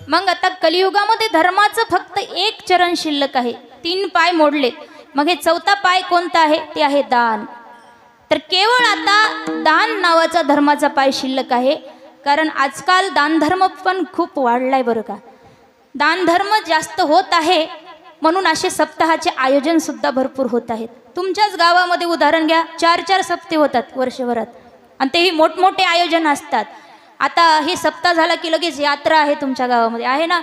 मग आता कलियुगामध्ये धर्माचं फक्त एक चरण शिल्लक आहे, 3 पाय मोडले, मग हे 4था पाय कोणता आहे? ते आहे दान. तर केवळ आता दान नावाचा धर्माचा पाय शिल्लक आहे, कारण आजकाल दानधर्म पण खूप वाढलाय बरं का. दानधर्म जास्त होत आहे म्हणून असे सप्ताहाचे आयोजन सुद्धा भरपूर होत आहेत. तुमच्याच गावामध्ये उदाहरण घ्या, 4-4 सप्ते होतात वर्षभरात आणि तेही मोठमोठे आयोजन असतात. आता हे सप्ताह झाला की लगेच यात्रा आहे तुमच्या गावामध्ये आहे ना,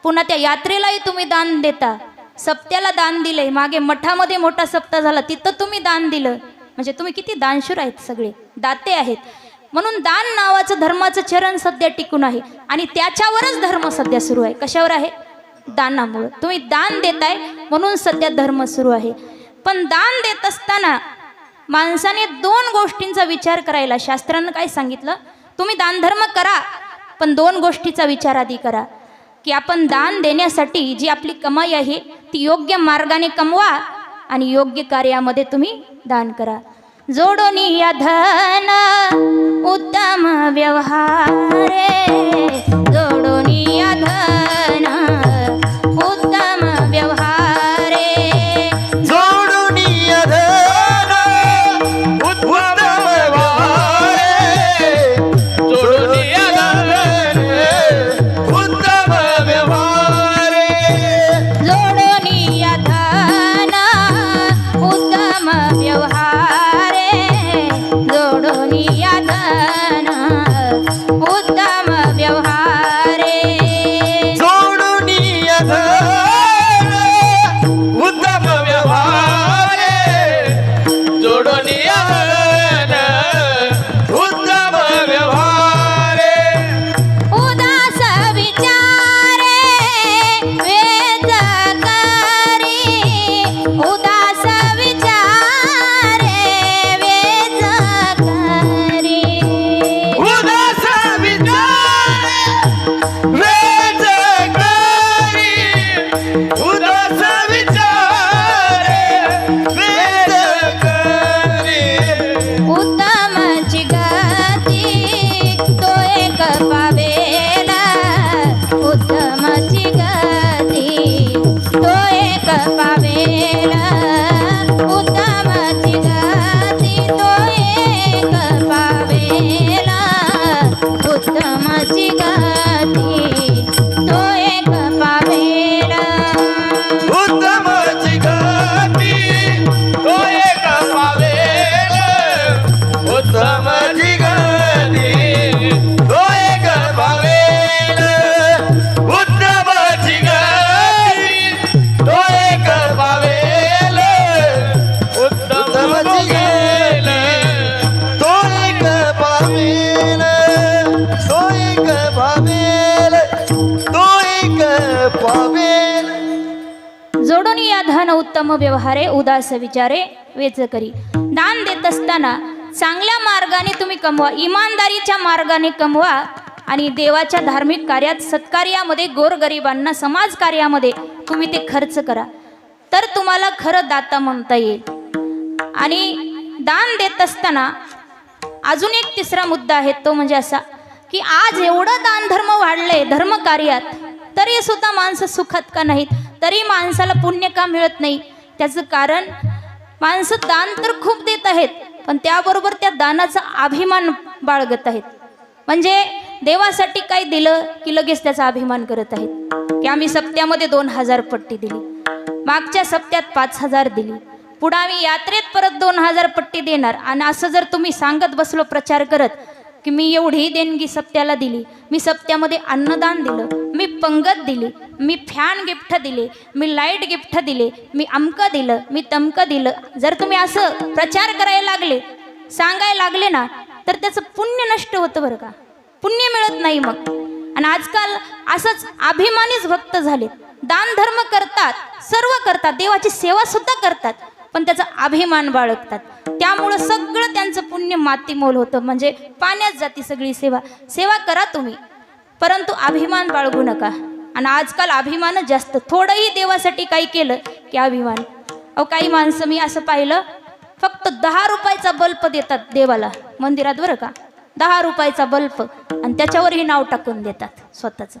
पुन्हा त्या यात्रेलाही तुम्ही दान देता. सप्त्याला दान दिले, मागे मठामध्ये मोठा सप्ताह झाला तिथं तुम्ही दान दिलं, म्हणजे तुम्ही किती दानशूर आहेत, सगळे दाते आहेत. म्हणून दान नावाचं धर्माचं चरण सध्या टिकून आहे आणि त्याच्यावरच धर्म सध्या सुरू आहे. कशावर आहे? दानामुळं. तुम्ही दान देताय म्हणून सध्या धर्म सुरू आहे. पण दान देत असताना माणसाने 2 गोष्टींचा विचार करायला. शास्त्रानं काय सांगितलं? तुम्ही दानधर्म करा पण 2 गोष्टीचा विचार आधी करा, की आपण दान देण्यासाठी जी आपली कमाई आहे ती योग्य मार्गाने कमवा आणि योग्य कार्यामध्ये तुम्ही दान करा. जोडोनी या धन उत्तम व्यवहारे, जोडोनी या धन उत्तम व्यवहारे, जोडोनी या धन उत्तम व्यवहारे, जोडोनी या धन उत्तम व्यवहारे, जोडोनी या धन उत्तम व्यवहारे, जोडोनी या धन उत्तम व्यवहारे, जोडोनी या धन उत्तम व्यवहारे, जोडोनी या धन उत्तम व्यवहारे, उदास विचारे वेद करी, उदास विचारे वेद करी, उदास विचारे वेद करी, उदास विचारे वेद करी, उत्तमची गती तो एक पावेला, उत्तमची गती तो एक पावेला, उत्तमची गती तो एक पावेला, उत्तमची गती तो एक पावेला. उत्तमची गती तो एक पावेल, उत्तमची गती तो एक पावेल, उत्तमची गती तो एक पावेल, उत्तमची गती तो एक पावेल, तो एक पावेल, तो एक पावेल. जोडून या धन उत्तम व्यवहारे, उदास विचारे वेच करी. दान देत असताना चांगल्या मार्गाने तुम्ही कमवा, इमानदारीच्या मार्गाने कमवा आणि देवाच्या धार्मिक कार्यात, सत्कार्यामध्ये, गोरगरिबांना, समाज कार्यामध्ये तुम्ही ते खर्च करा, तर तुम्हाला खरं दाता म्हणता येईल. आणि दान देत असताना अजून एक 3रा मुद्दा आहे, तो म्हणजे असा की आज एवढं दानधर्म वाढले धर्म कार्यात, तरी सुद्धा माणसं सुखात का नाहीत, तरी माणसाला पुण्य का मिळत नाही? त्याचं कारण माणसं दान तर खूप देत आहेत पण त्याबरोबर त्या दानाचा अभिमान बाळगत आहेत. म्हणजे देवासाठी काही दिलं की लगेच त्याचा अभिमान करत आहेत की आम्ही सप्त्यामध्ये 2000 पट्टी दिली, मागच्या सप्त्यात 5000 दिली, पुढे आम्ही यात्रेत परत 2000 पट्टी देणार. आणि असं जर तुम्ही सांगत बसलो प्रचार करत की मी एवढी देणगी सप्त्याला दिली, मी सप्त्यामध्ये अन्नदान दिलं, मी पंगत दिली, मी फॅन गिफ्ट दिले, मी लाईट गिफ्ट दिले, मी अमकं दिलं, मी तमकं दिलं, जर तुम्ही असं प्रचार करायला लागले, सांगायला लागले ना, तर त्याचं पुण्य नष्ट होतं बरं का, पुण्य मिळत नाही मग. आणि आजकाल असंच अभिमानीच भक्त झालेत, दान धर्म करतात, सर्व करतात, देवाची सेवा सुद्धा करतात, पण त्याचा अभिमान बाळगतात, त्यामुळं सगळं त्यांचं पुण्य मातीमोल होतं, म्हणजे पाण्यात जाती सगळी सेवा. सेवा करा तुम्ही, परंतु अभिमान बाळगू नका. आणि आजकाल अभिमानच जास्त, थोडंही देवासाठी काही केलं की अभिमान. अहो काही माणसं मी असं पाहिलं, फक्त 10 रुपयाचा बल्ब देतात देवाला मंदिरात बरं का, 10 रुपयाचा बल्ब, आणि त्याच्यावरही नाव टाकून देतात स्वतःचं.